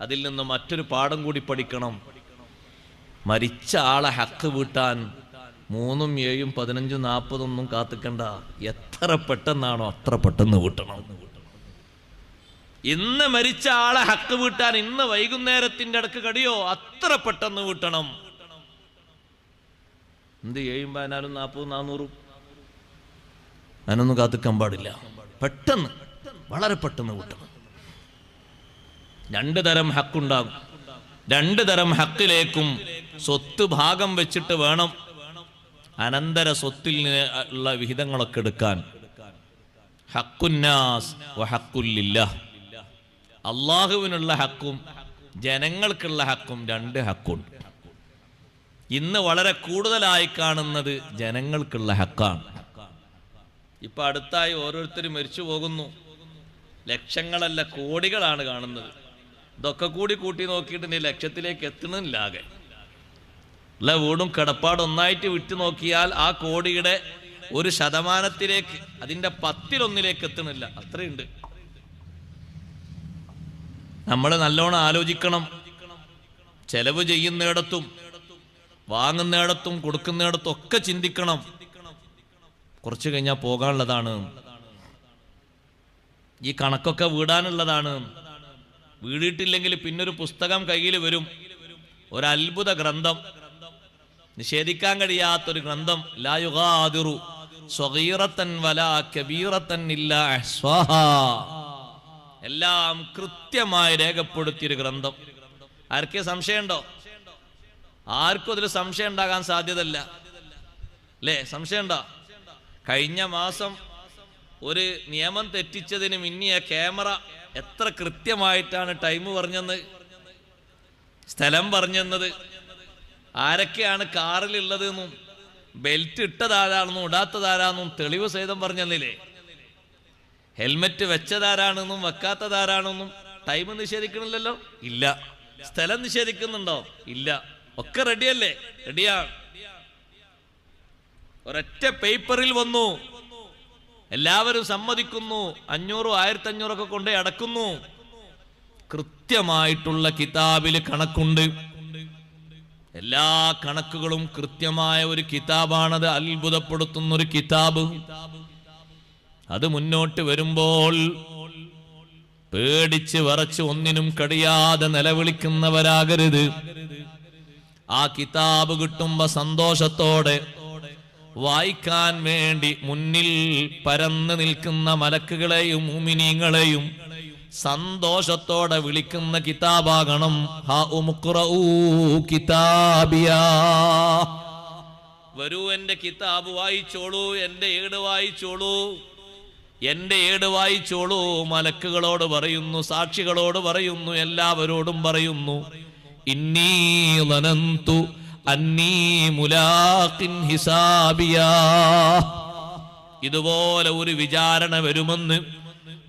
അതിൽ നിന്ന് മറ്റൊരു പാഠം കൂടി പഠിക്കണം. മരിച്ച ആളെ ഹക്ക് വീട്ടാൻ 3, 7, 15, 40 ഒന്നും കാത്തിക്കണ്ട. എത്ര പെട്ടെന്നാണോ അത്ര പെട്ടെന്ന് വീട്ടണം. ഇന്ന് മരിച്ച ആളെ ഹക്ക് വീട്ടാൻ ഇന്ന് വൈകുന്നേരത്തിന്റെ അടുക്ക് കടിയോ അത്ര പെട്ടെന്ന് വീട്ടണം. എന്ത് 7, 14, 40, 400 അതിനൊന്നും കാത്തിക്കാൻ പാടില്ല. പെട്ടെന്ന്, വളരെ പെട്ടെന്ന് വീട്ടണം. 2 തരം ഹക്കുണ്ടാകും. 2 തരം ഹക്കിലേക്കും സ്വത്ത് ഭാഗം വെച്ചിട്ട് വേണം അനന്തര സ്വത്തിൽ ഉള്ള വിഹിതങ്ങളൊക്കെ എടുക്കാൻ. ഹക്കുന്നാസ് വ ഹക്കുല്ലില്ലാഹ്. അള്ളാഹുവിനുള്ള ഹക്കും ജനങ്ങൾക്കുള്ള ഹക്കും 2 ഹക്കുണ്ട്. ഇന്ന് വളരെ കൂടുതലായി കാണുന്നത് ജനങ്ങൾക്കുള്ള ഹക്കാണ്. ഇപ്പൊ അടുത്തായി ഓരോരുത്തരും മരിച്ചു പോകുന്നു. ലക്ഷങ്ങളല്ല കോടികളാണ് കാണുന്നത്. ഇതൊക്കെ കൂടി കൂട്ടി നോക്കിയിട്ട് നീ ലക്ഷത്തിലേക്ക് എത്തണില്ലാകെ. അല്ല, വീടും കിടപ്പാടും ഒന്നായിട്ട് വിട്ടു നോക്കിയാൽ ആ കോടിയുടെ 1% അതിന്റെ 10-1 എത്തണില്ല. അത്രയുണ്ട്. നമ്മൾ നല്ലോണം ആലോചിക്കണം. ചെലവ് ചെയ്യുന്നിടത്തും വാങ്ങുന്നിടത്തും കൊടുക്കുന്നിടത്തും ഒക്കെ ചിന്തിക്കണം. കുറച്ചു കഴിഞ്ഞാൽ പോകാനുള്ളതാണ്. ഈ കണക്കൊക്കെ വീടാനുള്ളതാണ്. വീടിയിട്ടില്ലെങ്കിൽ പിന്നൊരു പുസ്തകം കയ്യിൽ വരും. ഒരു അത്ഭുത ഗ്രന്ഥം, നിഷേധിക്കാൻ കഴിയാത്തൊരു ഗ്രന്ഥം. ലാ യുഗാദിറു സ്വഗീറത്തൻ വലാ കബീറത്തൻ ഇല്ലാ അഹ്സാഹാ. എല്ലാം കൃത്യമായി രേഖപ്പെടുത്തിയൊരു ഗ്രന്ഥം. ആർക്കേ സംശയമുണ്ടോ? ആർക്കും അതിൽ സംശയം ഉണ്ടാകാൻ സാധ്യതയില്ല അല്ലേ? സംശയമുണ്ടോ? കഴിഞ്ഞ മാസം ഒരു നിയമം തെറ്റിച്ചതിന് മിന്നിയ ക്യാമറ എത്ര കൃത്യമായിട്ടാണ് ടൈം പറഞ്ഞെന്ന്, സ്ഥലം പറഞ്ഞെന്നത്, ആരൊക്കെയാണ് കാറിലുള്ളത് എന്നും ബെൽറ്റ് ഇട്ടതാരാണെന്നും ഇടാത്തതാരാണെന്നും തെളിവ് സഹിതം പറഞ്ഞെന്നില്ലേ? Helmet വെച്ചതാരാണെന്നും വെക്കാത്തതാരാണെന്നും time നിഷേധിക്കണില്ലല്ലോ? ഇല്ല. സ്ഥലം നിഷേധിക്കുന്നുണ്ടോ? ഇല്ല. ഒക്കെ റെഡിയല്ലേ? റെഡിയാണ്. ഒരൊറ്റ പേപ്പറിൽ വന്നു, എല്ലാവരും സമ്മതിക്കുന്നു. 500, 1500 ഒക്കെ കൊണ്ടേ അടക്കുന്നു. കൃത്യമായിട്ടുള്ള കിതാബിൽ കണക്കുണ്ട്. എല്ലാ കണക്കുകളും കൃത്യമായ ഒരു കിതാബാണത്. അത്ഭുതപ്പെടുത്തുന്ന ഒരു കിതാബ്. അത് മുന്നോട്ട് വരുമ്പോൾ പേടിച്ച് വിറച്ച് ഒന്നിനും കഴിയാതെ നിലവിളിക്കുന്നവരാകരുത്. ആ കിതാബ് കിട്ടുമ്പോ സന്തോഷത്തോടെ വായിക്കാൻ വേണ്ടി മുന്നിൽ പരന്നു നിൽക്കുന്ന മലക്കുകളെയും മുഅ്മിനീങ്ങളെയും സന്തോഷത്തോടെ വിളിക്കുന്ന കിതാബാകണം. ഹാ ഉഖ്റഊ കിതാബിയാ. വരൂ, എന്റെ കിതാബ് വായിച്ചോളൂ, എന്റെ ഏട് വായിച്ചോളൂ, എന്റെ ഏട് വായിച്ചോളൂ. മലക്കുകളോട് പറയുന്നു, സാക്ഷികളോട് പറയുന്നു, എല്ലാവരോടും പറയുന്നു. ഇന്നീ ളനന്തു അന്നീ മുലാഖിൻ ഹിസാബിയാ. ഇതുപോലെ ഒരു വിചാരണ വരുമെന്ന്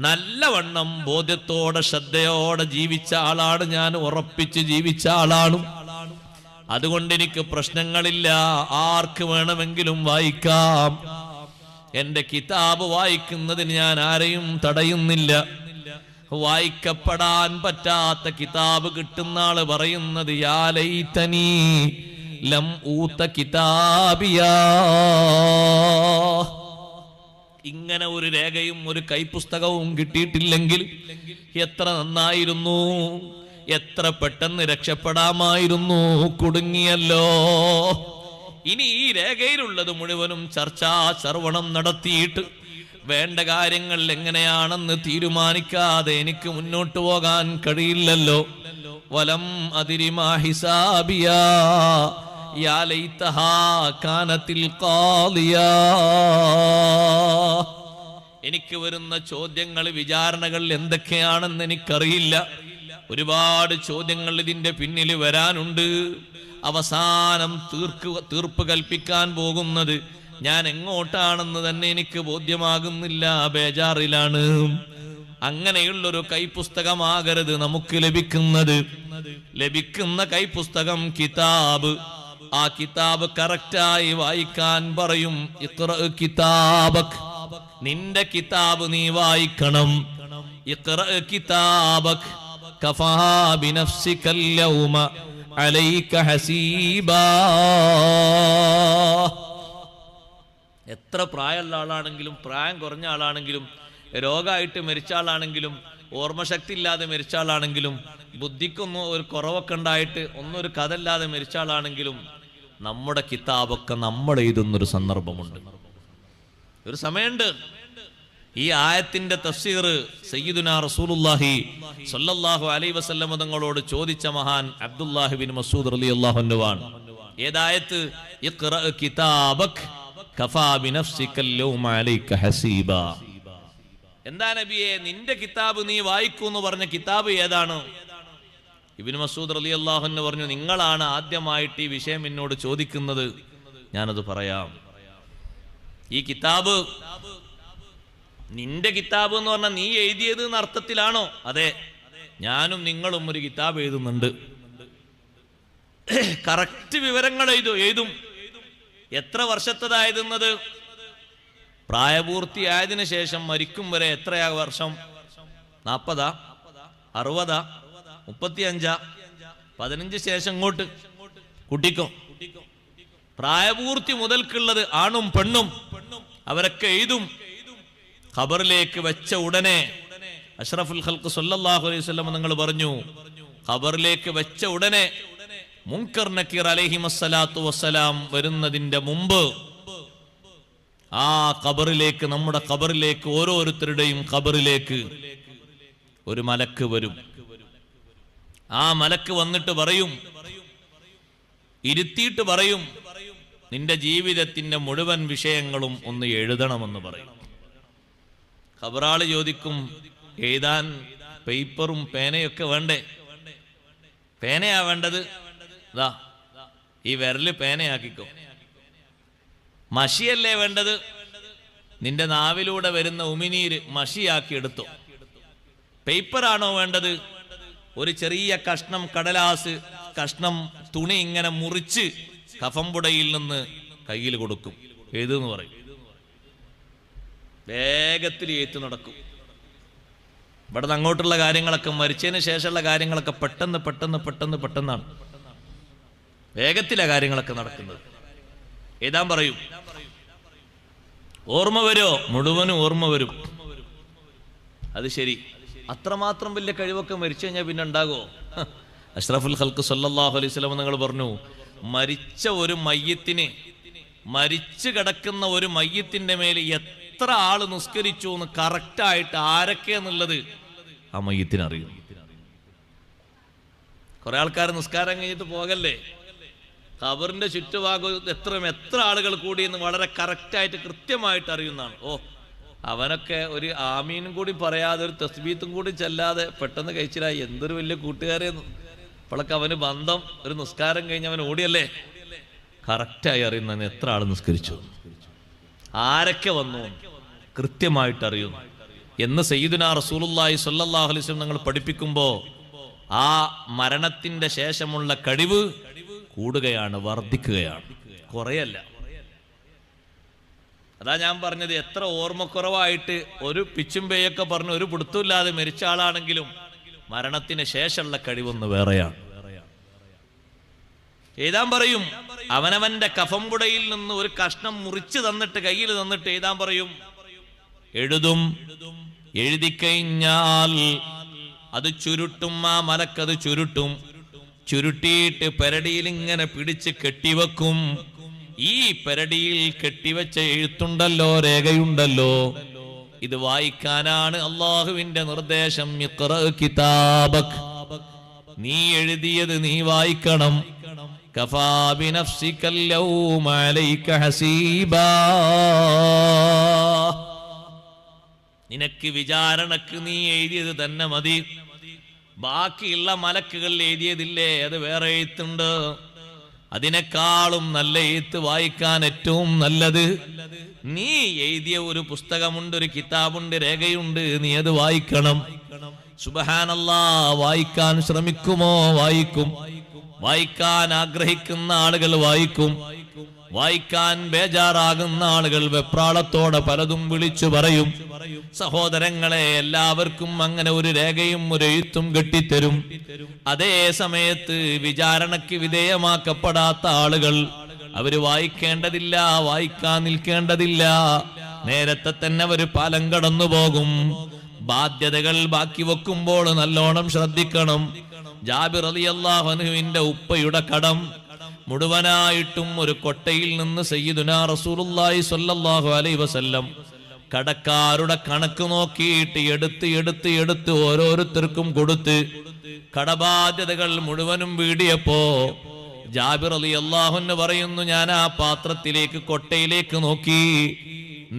നല്ലവണ്ണം ബോധ്യത്തോടെ ശ്രദ്ധയോടെ ജീവിച്ച ആളാണ് ഞാൻ. ഉറപ്പിച്ച് ജീവിച്ച ആളാണ്. അതുകൊണ്ട് എനിക്ക് പ്രശ്നങ്ങളില്ല. ആർക്ക് വേണമെങ്കിലും വായിക്കാം. എന്റെ കിതാബ് വായിക്കുന്നതിന് ഞാൻ ആരെയും തടയുന്നില്ല. വായിക്കപ്പെടാൻ പറ്റാത്ത കിതാബ് കിട്ടുന്ന ആള് പറയുന്നത് യാ ലൈതനീ ലം ഊത കിതാബിയാ. ഇങ്ങനെ ഒരു രേഖയും ഒരു കൈപ്പുസ്തകവും കിട്ടിയിട്ടില്ലെങ്കിൽ എത്ര നന്നായിരുന്നു, എത്ര പെട്ടെന്ന് രക്ഷപ്പെടാമായിരുന്നു. കുടുങ്ങിയല്ലോ. ഇനി ഈ രേഖയിലുള്ളത് മുഴുവനും ചർച്ചാ ശ്രവണം നടത്തിയിട്ട് വേണ്ട കാര്യങ്ങൾ എങ്ങനെയാണെന്ന് തീരുമാനിക്കാതെ എനിക്ക് മുന്നോട്ട് പോകാൻ കഴിയില്ലല്ലോ. വലം അദ്രി മാ ഹിസാബിയാ യാ ലൈതഹാ കാനത്തിൽ ഖാദിയാ. എനിക്ക് വരുന്ന ചോദ്യങ്ങൾ, വിചാരണകൾ എന്തൊക്കെയാണെന്ന് എനിക്കറിയില്ല. ഒരുപാട് ചോദ്യങ്ങൾ ഇതിന്റെ പിന്നിൽ വരാനുണ്ട്. അവസാനം തീർപ്പ് കൽപ്പിക്കാൻ പോകുന്നത് ഞാൻ എങ്ങോട്ടാണെന്ന് തന്നെ എനിക്ക് ബോധ്യമാകുന്നില്ല. ബേജാറിലാണ്. അങ്ങനെയുള്ളൊരു കൈപ്പുസ്തകമാകരുത് നമുക്ക് ലഭിക്കുന്നത്. ലഭിക്കുന്ന കൈപ്പുസ്തകം കിതാബ്. ആ കിതാബ് കറക്റ്റായി വായിക്കാൻ പറയും. ഇഖ്റ കിതാബക്. നിന്റെ കിതാബ് നീ വായിക്കണം. ഇഖ്റ കിതാബക്. കഫാ ബിനഫ്സികൽ യൗമ അലൈക ഹസീബാ. എത്ര പ്രായമുള്ള ആളാണെങ്കിലും, പ്രായം കുറഞ്ഞ ആളാണെങ്കിലും, രോഗമായിട്ട് മരിച്ച ആളാണെങ്കിലും, ഓർമ്മശക്തി ഇല്ലാതെ മരിച്ച ആളാണെങ്കിലും, ബുദ്ധിക്കൊന്നും ഒരു കുറവൊക്കെ ഉണ്ടായിട്ട് ഒന്നൊരു കഥ ഇല്ലാതെ മരിച്ച ആളാണെങ്കിലും, നമ്മുടെ കിതാബൊക്കെ നമ്മൾ എഴുതുന്നൊരു സന്ദർഭമുണ്ട്, ഒരു സമയമുണ്ട്. ഈ ആയത്തിന്റെ തഫ്സീർ സയ്യിദുനാ റസൂലുള്ളാഹി സ്വല്ലല്ലാഹു അലൈഹി വസല്ലം തങ്ങളോട് ചോദിച്ച മഹാൻ അബ്ദുല്ലാഹി ബിൻ മസ്ഊദ് റളിയല്ലാഹു അൻഹു ആണ്. ഏതായത്ത്? ഇഖ്റ കിതാബക് കഫാ ബിനഫ്സികൽ യൗമ അലൈക ഹസീബാ. എന്താ നബിയെ, നിന്റെ കിതാബ് നീ വായിക്കൂ എന്ന് പറഞ്ഞ കിതാബ് ഏതാണ്? ഇബ്നു മസ്ഊദ് റളിയല്ലാഹു അൻഹു പറഞ്ഞു, നിങ്ങളാണ് ആദ്യമായിട്ട് ഈ വിഷയം എന്നോട് ചോദിക്കുന്നത്, ഞാനത് പറയാം. ഈ കിതാബ് നിന്റെ കിതാബ് എന്ന് പറഞ്ഞാൽ നീ എഴുതിയത് എന്ന അർത്ഥത്തിലാണോ? അതെ, ഞാനും നിങ്ങളും ഒരു കിതാബ് എഴുതുന്നുണ്ട്. കറക്റ്റ് വിവരങ്ങൾ എഴുതും. എത്ര വർഷത്തതായിരുന്നത്? പ്രായപൂർത്തിയായതിനു ശേഷം മരിക്കും വരെ എത്രയാ വർഷം? 40, 60, 35, 15 ശേഷം ഇങ്ങോട്ട് കുട്ടിക്കോ. പ്രായപൂർത്തി മുതൽക്കുള്ളത് ആണും പെണ്ണും അവരൊക്കെ എഴുതും. ഖബറിലേക്ക് വെച്ച ഉടനെ അഷ്റഫുൽ ഖൽഖ് സല്ലല്ലാഹു അലൈഹി വസല്ലം നിങ്ങൾ പറഞ്ഞു, ഖബറിലേക്ക് വെച്ച ഉടനെ മുൻകർ നക്കീർ അലൈഹിമസ്സലാത്തു വസ്സലാം വരുന്നതിന്റെ മുമ്പ് ആ ഖബറിലേക്ക്, നമ്മുടെ ഖബറിലേക്ക്, ഓരോരുത്തരുടെയും ഖബറിലേക്ക് ഒരു മലക്ക് വരും. ആ മലക്ക് വന്നിട്ട് പറയും, ഇരുത്തിയിട്ട് പറയും, നിന്റെ ജീവിതത്തിന്റെ മുഴുവൻ വിഷയങ്ങളും ഒന്ന് എഴുതണമെന്ന് പറയും. ഖബറാള് ചോദിക്കും, എഴുതാൻ പേപ്പറും പേനയൊക്കെ വേണ്ടേ? പേനയാ വേണ്ടത്? ദാ ഈ വിരല് പേനയാക്കിക്കോ. മഷിയല്ലേ വേണ്ടത്? നിന്റെ നാവിലൂടെ വരുന്ന ഉമിനീര് മഷിയാക്കി എടുത്തോ. പേപ്പറാണോ വേണ്ടത്? ഒരു ചെറിയ കഷ്ണം കടലാസ്, കഷ്ണം തുണി ഇങ്ങനെ മുറിച്ച് കഫംപുടയിൽ നിന്ന് കയ്യിൽ കൊടുക്കും, എഴുതെന്ന് പറയും. വേഗത്തിൽ എഴുത്ത് നടക്കും. ഇവിടെ നിന്ന് അങ്ങോട്ടുള്ള കാര്യങ്ങളൊക്കെ, മരിച്ചതിന് ശേഷമുള്ള കാര്യങ്ങളൊക്കെ പെട്ടെന്നാണ്. വേഗത്തിലാ കാര്യങ്ങളൊക്കെ നടക്കുന്നത്. എഴുതാൻ പറയും. ഓർമ്മ വരുമോ? മുഴുവനും ഓർമ്മ വരും. അത് ശരി, അത്രമാത്രം വലിയ കഴിവൊക്കെ മരിച്ചു കഴിഞ്ഞാൽ പിന്നെ ഉണ്ടാകുമോ? അഷ്റഫുൽ ഖൽഖ് സല്ലല്ലാഹു അലൈഹി വസല്ലം നിങ്ങൾ പറഞ്ഞു, മരിച്ച ഒരു മയ്യത്തിന്, മരിച്ചു കിടക്കുന്ന ഒരു മയ്യത്തിന്റെ മേലെ എത്ര ആള് നിസ്കരിച്ചു എന്ന് കറക്റ്റായിട്ട് ആരൊക്കെയെന്നുള്ളത് ആ മയ്യത്തിന് അറിയും. കുറെ ആൾക്കാർ നിസ്കാരം കഴിഞ്ഞിട്ട് പോകല്ലേ, ഖബറിന്റെ ചുറ്റുഭാഗം എത്ര ആളുകൾ കൂടി എന്ന് വളരെ കറക്റ്റായിട്ട് കൃത്യമായിട്ട് അറിയുന്നതാണ്. ഓ, അവനൊക്കെ ഒരു ആമീനും കൂടി പറയാതെ, ഒരു തസ്ബീത്തും കൂടി ചെല്ലാതെ പെട്ടെന്ന് കഴിച്ചില്ല, എന്തൊരു വലിയ കൂട്ടുകാരെന്ന്. അപ്പോഴൊക്കെ അവന് ബന്ധം, ഒരു നിസ്കാരം കഴിഞ്ഞ് അവൻ ഓടിയല്ലേ. കറക്റ്റായി അറിയുന്നതിന് എത്ര ആൾ നിസ്കരിച്ചു, ആരൊക്കെ വന്നു, കൃത്യമായിട്ട് അറിയുന്നു എന്ന് സയ്യിദുനാ റസൂലുള്ളാഹി സ്വല്ലല്ലാഹു അലൈഹി വസല്ലം നിങ്ങൾ പഠിപ്പിക്കുമ്പോൾ ആ മരണത്തിന്റെ ശേഷമുള്ള കഴിവ് കൂടുകയാണ്, വർദ്ധിക്കുകയാണ്, കുറയല്ല. അതാ ഞാൻ പറഞ്ഞത്, എത്ര ഓർമ്മക്കുറവായിട്ട് ഒരു പിച്ചുംപേയൊക്കെ പറഞ്ഞ് ഒരു പിടുത്തമില്ലാതെ മരിച്ച ആളാണെങ്കിലും മരണത്തിന് ശേഷമുള്ള കഴിവൊന്ന് വേറെയാണ്. എഴുതാൻ പറയും. അവനവന്റെ കഫംപുടയിൽ നിന്ന് ഒരു കഷ്ണം മുറിച്ച് തന്നിട്ട്, കയ്യിൽ തന്നിട്ട് എഴുതാൻ പറയും. എഴുതും. എഴുതിക്കഴിഞ്ഞാൽ അത് ചുരുട്ടും. ആ മലക്കത് ചുരുട്ടും. ചുരുട്ടിയിട്ട് പെരടിയിൽ ഇങ്ങനെ പിടിച്ച് കെട്ടിവെക്കും. ഈ പെരടിയിൽ കെട്ടിവെച്ച എഴുത്തുണ്ടല്ലോ, രേഖയുണ്ടല്ലോ, ഇത് വായിക്കാനാണ് അള്ളാഹുവിന്റെ നിർദ്ദേശം. ഇഖ്റ കിതാബക്, നീ എഴുതിയത് നീ വായിക്കണം. കഫാ ബിനഫ്സികൽ യൗമ അലൈക ഹസീബാ, നിനക്ക് വിചാരണക്ക് നീ എഴുതിയത് തന്നെ മതി. ബാക്കിയുള്ള മലക്കുകൾ എഴുതിയതില്ലേ, അത് വേറെ എഴുത്തുണ്ട്. അതിനേക്കാളും നല്ല എഴുത്ത് വായിക്കാൻ ഏറ്റവും നല്ലത് നീ എഴുതിയ ഒരു പുസ്തകമുണ്ട്, ഒരു കിതാബുണ്ട്, രേഖയുണ്ട്, നീ അത് വായിക്കണം. സുബ്ഹാനല്ലാഹ്, വായിക്കാൻ ശ്രമിക്കുമോ? വായിക്കും. വായിക്കാൻ ആഗ്രഹിക്കുന്ന ആളുകൾ വായിക്കും. വായിക്കാൻ ബേജാറാകുന്ന ആളുകൾ വെപ്രാളത്തോടെ പലതും വിളിച്ചു പറയും. സഹോദരങ്ങളെ, എല്ലാവർക്കും അങ്ങനെ ഒരു രേഖയും ഒരു എഴുത്തും കെട്ടിത്തരും. അതേ സമയത്ത് വിചാരണയ്ക്ക് വിധേയമാക്കപ്പെടാത്ത ആളുകൾ അവര് വായിക്കേണ്ടതില്ല, വായിക്കാൻ നിൽക്കേണ്ടതില്ല. നേരത്തെ തന്നെ അവര് പാലം കടന്നു പോകും. ബാധ്യതകൾ ബാക്കി വെക്കുമ്പോൾ നല്ലോണം ശ്രദ്ധിക്കണം. ജാബിർ റളിയല്ലാഹു അൻഹുവിന്റെ ഉപ്പയുടെ കടം മുഴുവനായിട്ടും ഒരു കൊട്ടയിൽ നിന്ന് സയ്യിദുനാ റസൂലുള്ളാഹി സ്വല്ലല്ലാഹു അലൈഹി വസല്ലം കടക്കാരുടെ കണക്ക് നോക്കിയിട്ട് എടുത്ത് ഓരോരുത്തർക്കും കൊടുത്ത് കടബാധ്യതകൾ മുഴുവനും വീടിയപ്പോ ജാബിർ റളിയല്ലാഹു അൻഹു പറയുന്നു, ഞാൻ ആ പാത്രത്തിലേക്ക്, കൊട്ടയിലേക്ക് നോക്കി.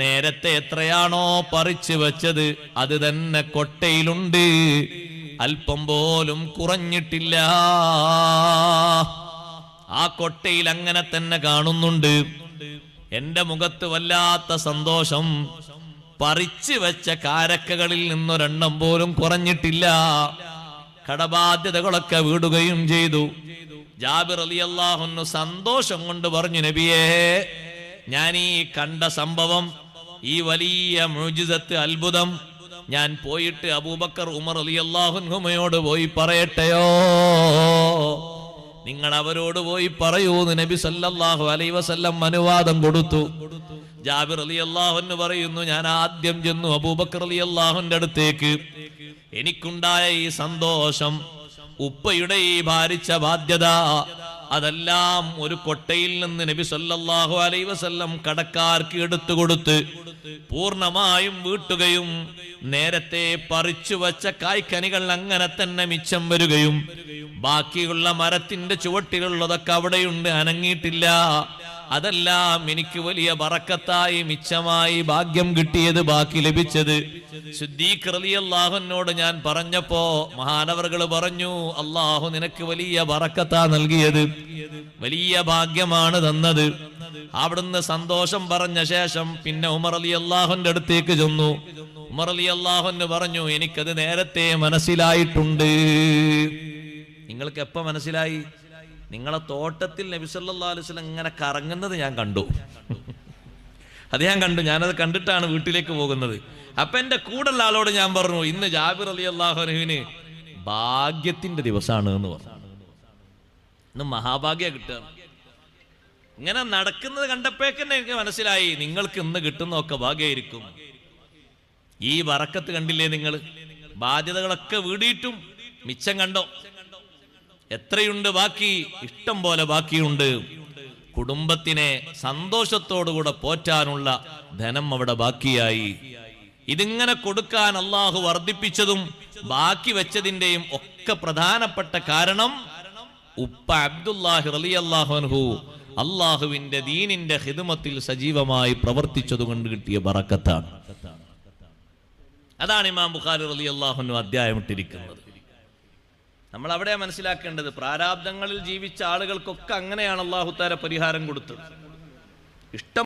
നേരത്തെ എത്രയാണോ പറിച്ചു വെച്ചത് അത് തന്നെ കൊട്ടയിലുണ്ട്, അല്പം പോലും കുറഞ്ഞിട്ടില്ല. ആ കൊട്ടയിൽ അങ്ങനെ തന്നെ കാണുന്നുണ്ട്. എന്റെ മുഖത്ത് വല്ലാത്ത സന്തോഷം. പറിച്ചു വെച്ച കാരക്കകളിൽ നിന്നൊരെണ്ണം പോലും കുറഞ്ഞിട്ടില്ല. കടബാധ്യതകളൊക്കെ വീടുകയും ചെയ്തു. ജാബിർ റളിയല്ലാഹു അൻഹു സന്തോഷം കൊണ്ട് പറഞ്ഞു, നബിയേ, ഞാൻ ഈ കണ്ട സംഭവം, ഈ വലിയ മുഅ്ജിസത്ത്, അത്ഭുതം ഞാൻ പോയിട്ട് അബൂബക്കർ ഉമർ റളിയല്ലാഹു അൻഹുമയോട് പോയി പറയട്ടെയോ? നിങ്ങൾ അവരോട് പോയി പറയൂ എന്ന് നബി സല്ലല്ലാഹു അലൈഹി വസല്ലം അനുവാദം കൊടുത്തു. ജാബിർ റളിയല്ലാഹു അൻഹു പറയുന്നു, ഞാൻ ആദ്യം ചെന്നു അബൂബക്കർ റളിയല്ലാഹുവിന്റെ അടുത്തേക്ക്. എനിക്കുണ്ടായ ഈ സന്തോഷം, ഉപ്പയുടെ ഈ ഭാരിച്ച ബാധ്യത, അതെല്ലാം ഒരു കൊട്ടയിൽ നിന്ന് നബി സല്ലല്ലാഹു അലൈഹി വസല്ലം കടക്കാർക്ക് എടുത്തു കൊടുത്ത് പൂർണ്ണമായും വീട്ടുകയും നേരത്തെ പറിച്ചു വച്ച കായ്ക്കനികൾ അങ്ങനെ തന്നെ മിച്ചം വരികയും ബാക്കിയുള്ള മരത്തിന്റെ ചുവട്ടിലുള്ളതൊക്കെ അവിടെയുണ്ട്, അനങ്ങിയിട്ടില്ല. അതെല്ലാം എനിക്ക് വലിയ ബറക്കത്തായി, മിച്ചമായി, ഭാഗ്യം കിട്ടിയത്, ബാക്കി ലഭിച്ചത്. സിദ്ദീഖ് റളിയല്ലാഹു അൻഹുവോട് ഞാൻ പറഞ്ഞപ്പോ മഹാനവറുകൾ പറഞ്ഞു, അല്ലാഹു നിനക്ക് വലിയ ബറക്കത്താ നൽകിയത്, വലിയ ഭാഗ്യമാണ് തന്നത്. അവിടുന്ന് സന്തോഷം പറഞ്ഞ ശേഷം പിന്നെ ഉമർ റളിയല്ലാഹുവിന്റെ അടുത്തേക്ക് ചെന്നു. ഉമർ റളിയല്ലാഹു അൻഹു പറഞ്ഞു, എനിക്കത് നേരത്തെ മനസ്സിലായിട്ടുണ്ട്. നിങ്ങൾക്ക് എപ്പോ മനസ്സിലായി? നിങ്ങളെ തോട്ടത്തിൽ നബി സല്ലല്ലാഹു അലൈഹി വസല്ലം ഇങ്ങനെ കറങ്ങുന്നത് ഞാൻ കണ്ടു. അത് ഞാൻ കണ്ടു. ഞാനത് കണ്ടിട്ടാണ് വീട്ടിലേക്ക് പോകുന്നത്. അപ്പൊ എന്റെ കൂടെയുള്ള ആളോട് ഞാൻ പറഞ്ഞു, ഇന്ന് ജാബിർ റളിയല്ലാഹു അൻഹുവിന് ഭാഗ്യത്തിന്റെ ദിവസമാണ് എന്ന് പറഞ്ഞു. ഇന്ന് മഹാഭാഗ്യ കിട്ടുക. ഇങ്ങനെ നടക്കുന്നത് കണ്ടപ്പോഴേക്കന്നെ എനിക്ക് മനസ്സിലായി, നിങ്ങൾക്ക് ഇന്ന് കിട്ടുന്നതൊക്കെ ഭാഗ്യമായിരിക്കും. ഈ ബറക്കത്ത് കണ്ടില്ലേ നിങ്ങൾ? ബാധ്യതകളൊക്കെ വീടിയിട്ടും മിച്ചം കണ്ടോ? എത്രയുണ്ട് ബാക്കി? ഇഷ്ടം പോലെ ബാക്കിയുണ്ട്. കുടുംബത്തിനെ സന്തോഷത്തോടുകൂടെ പോറ്റാനുള്ള ധനം അവിടെ ബാക്കിയായി. ഇതിങ്ങനെ കൊടുക്കാൻ അള്ളാഹു വർദ്ധിപ്പിച്ചതും ബാക്കി വെച്ചതിന്റെയും ഒക്കെ പ്രധാനപ്പെട്ട കാരണം ഉപ്പ അബ്ദുല്ലാഹി റളിയല്ലാഹു അൻഹു അള്ളാഹുവിന്റെ ദീനിന്റെ ഖിദ്മത്തിൽ സജീവമായി പ്രവർത്തിച്ചതുകൊണ്ട് കിട്ടിയ ബറക്കത്താണ്. അതാണ് ഇമാം ബുഖാരി റളിയല്ലാഹു അൻഹു അധ്യായം ഇട്ടിരിക്കുന്നത്. നമ്മൾ അവിടെ മനസ്സിലാക്കേണ്ടത്, പ്രാരാബ്ദങ്ങളിൽ ജീവിച്ച ആളുകൾക്കൊക്കെ അങ്ങനെയാണ് അല്ലാഹു തആല പരിഹാരം കൊടുത്തത്. ഇഷ്ടം